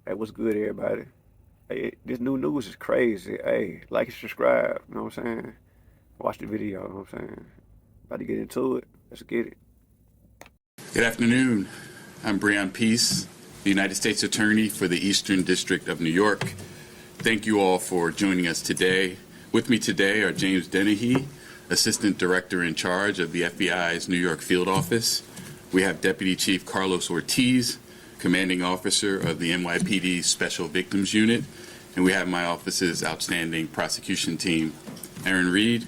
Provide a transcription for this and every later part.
Hey, what's good, everybody? Hey, this new news is crazy. Hey, like and subscribe. You know what I'm saying? Watch the video. You know what I'm saying? About to get into it. Let's get it. Good afternoon. I'm Breon Peace, the United States Attorney for the Eastern District of New York. Thank you all for joining us today. With me today are James Dennehy, Assistant Director in charge of the FBI's New York Field Office. We have Deputy Chief Carlos Ortiz, Commanding Officer of the NYPD Special Victims Unit. And we have my office's outstanding prosecution team, Aaron Reed,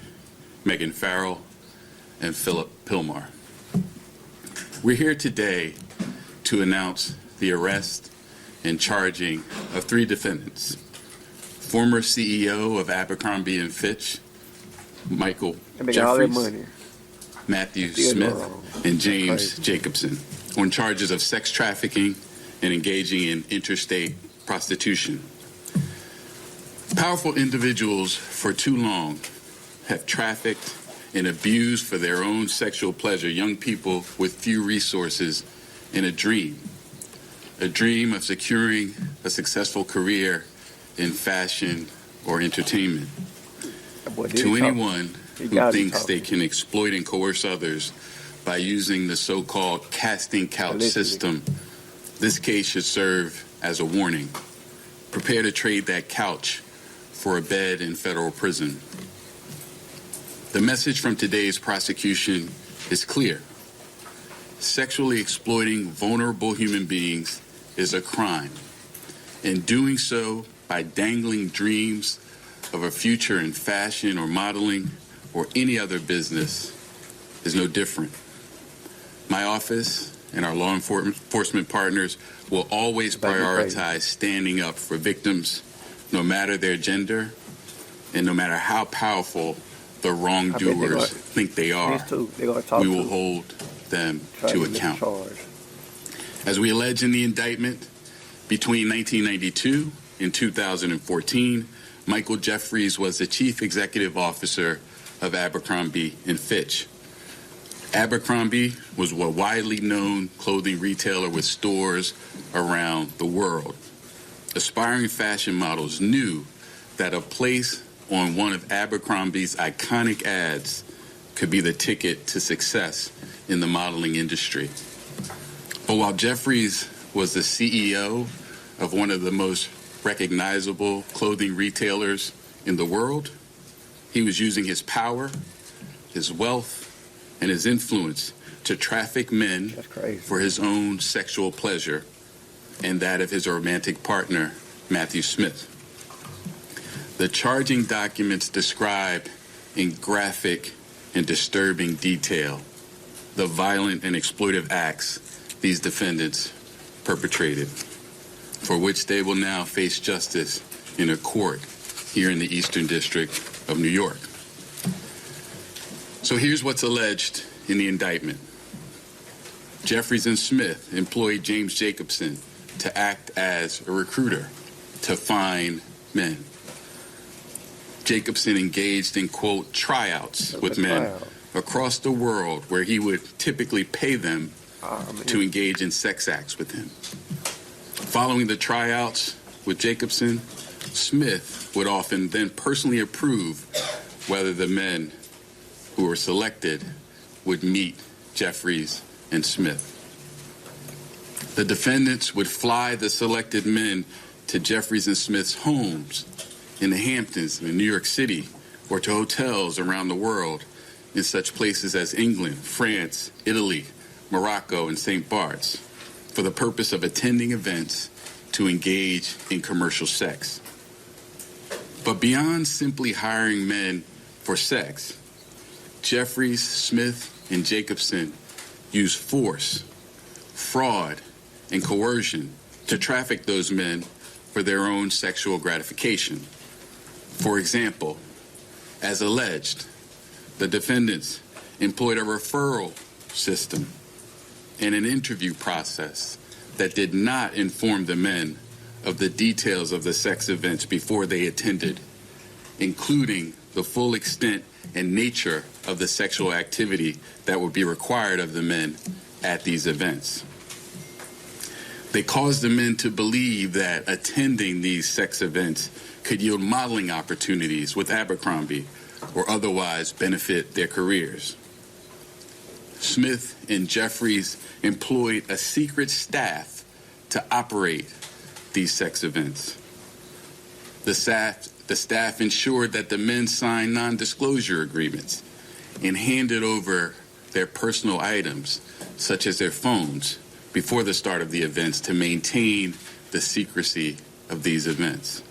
Megan Farrell, and Philip Pilmar. We're here today to announce the arrest and charging of 3 defendants. Former CEO of Abercrombie and Fitch, Michael Jeffries, Matthew Smith, and James Jacobson, on charges of sex trafficking and engaging in interstate prostitution. Powerful individuals for too long have trafficked and abused for their own sexual pleasure young people with few resources and a dream of securing a successful career in fashion or entertainment. To anyone who thinks they can exploit and coerce others by using the so-called casting couch system, this case should serve as a warning. Prepare to trade that couch for a bed in federal prison. The message from today's prosecution is clear. Sexually exploiting vulnerable human beings is a crime, and doing so by dangling dreams of a future in fashion or modeling or any other business is no different. My office and our law enforcement partners will always prioritize standing up for victims, no matter their gender and no matter how powerful the wrongdoers think they are. We will hold them to account. As we allege in the indictment, between 1992 and 2014, Michael Jeffries was the chief executive officer of Abercrombie and Fitch. Abercrombie was a widely known clothing retailer with stores around the world. Aspiring fashion models knew that a place on one of Abercrombie's iconic ads could be the ticket to success in the modeling industry. But while Jeffries was the CEO of one of the most recognizable clothing retailers in the world, he was using his power, his wealth, and his influence to traffic men for his own sexual pleasure and that of his romantic partner, Matthew Smith. The charging documents describe in graphic and disturbing detail the violent and exploitive acts these defendants perpetrated, for which they will now face justice in a court here in the Eastern District of New York. So here's what's alleged in the indictment. Jeffries and Smith employed James Jacobson to act as a recruiter to find men. Jacobson engaged in, quote, tryouts with men across the world where he would typically pay them to engage in sex acts with him. Following the tryouts with Jacobson, Smith would often then personally approve whether the men who were selected would meet Jeffries and Smith. The defendants would fly the selected men to Jeffries and Smith's homes in the Hamptons in New York City or to hotels around the world in such places as England, France, Italy, Morocco, and St. Bart's for the purpose of attending events to engage in commercial sex. But beyond simply hiring men for sex, Jeffries, Smith, and Jacobson used force, fraud, and coercion to traffic those men for their own sexual gratification. For example, as alleged, the defendants employed a referral system and an interview process that did not inform the men of the details of the sex events before they attended, including the full extent and nature of the sexual activity that would be required of the men at these events. They caused the men to believe that attending these sex events could yield modeling opportunities with Abercrombie or otherwise benefit their careers. Smith and Jeffries employed a secret staff to operate these sex events. The staff ensured that the men signed non-disclosure agreements and handed over their personal items, such as their phones, before the start of the events to maintain the secrecy of these events.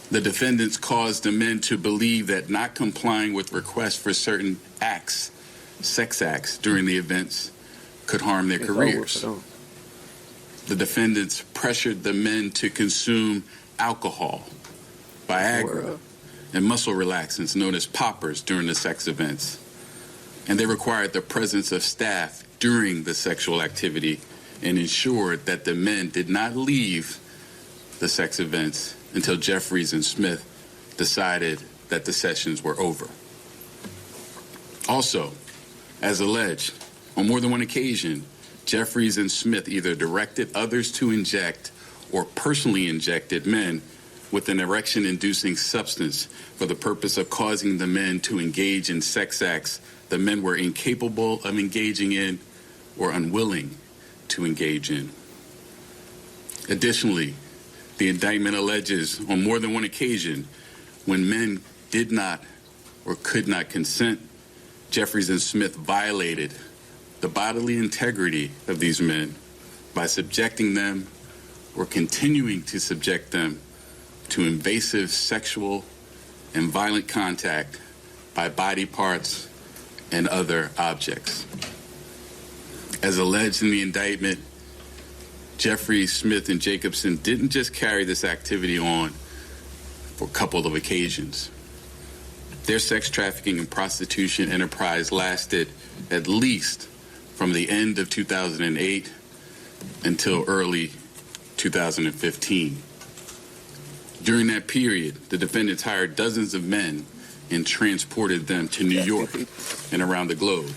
The defendants caused the men to believe that not complying with requests for certain acts, sex acts, during the events could harm their careers. The defendants pressured the men to consume alcohol, Viagra, and muscle relaxants known as poppers during the sex events. And they required the presence of staff during the sexual activity and ensured that the men did not leave the sex events until Jeffries and Smith decided that the sessions were over. Also, as alleged, on more than one occasion, Jeffries and Smith either directed others to inject or personally injected men with an erection-inducing substance for the purpose of causing the men to engage in sex acts the men were incapable of engaging in or unwilling to engage in. Additionally, the indictment alleges on more than one occasion when men did not or could not consent, Jeffries and Smith violated the bodily integrity of these men by subjecting them or continuing to subject them to invasive sexual and violent contact by body parts and other objects. As alleged in the indictment, Jeffries, Smith, and Jacobson didn't just carry this activity on for a couple of occasions. Their sex trafficking and prostitution enterprise lasted at least from the end of 2008 until early 2015. During that period, the defendants hired dozens of men and transported them to New York and around the globe.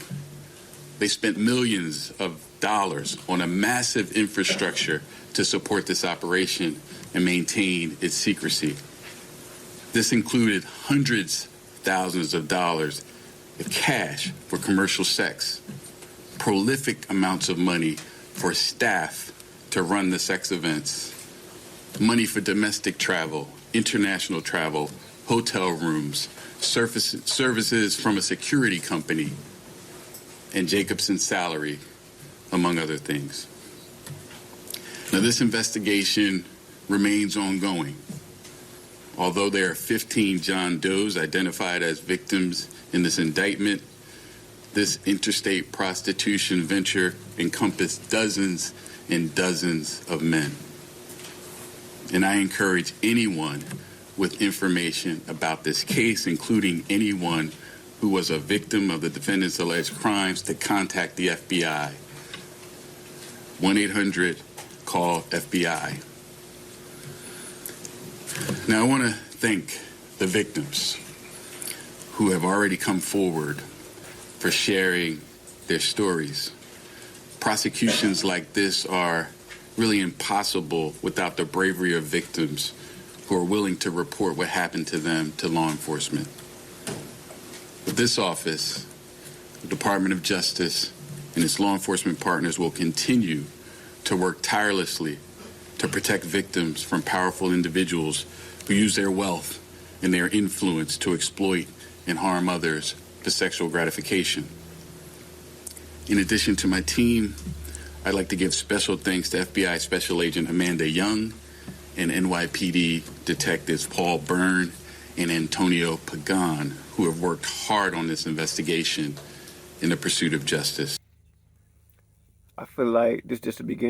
They spent millions of dollars on a massive infrastructure to support this operation and maintain its secrecy. This included hundreds of thousands of dollars of cash for commercial sex, prolific amounts of money for staff to run the sex events, money for domestic travel, international travel, hotel rooms, services from a security company, and Jacobson's salary, among other things. Now, this investigation remains ongoing. Although there are 15 John Does identified as victims in this indictment, this interstate prostitution venture encompassed dozens and dozens of men. And I encourage anyone with information about this case, including anyone who was a victim of the defendant's alleged crimes, to contact the FBI. 1-800-CALL-FBI. Now, I want to thank the victims who have already come forward for sharing their stories. Prosecutions like this are really impossible without the bravery of victims who are willing to report what happened to them to law enforcement. But this office, the Department of Justice, and its law enforcement partners will continue to work tirelessly to protect victims from powerful individuals who use their wealth and their influence to exploit and harm others for sexual gratification. In addition to my team, I'd like to give special thanks to FBI Special Agent Amanda Young and NYPD Detectives Paul Byrne and Antonio Pagan, who have worked hard on this investigation in the pursuit of justice. I feel like this is just the beginning.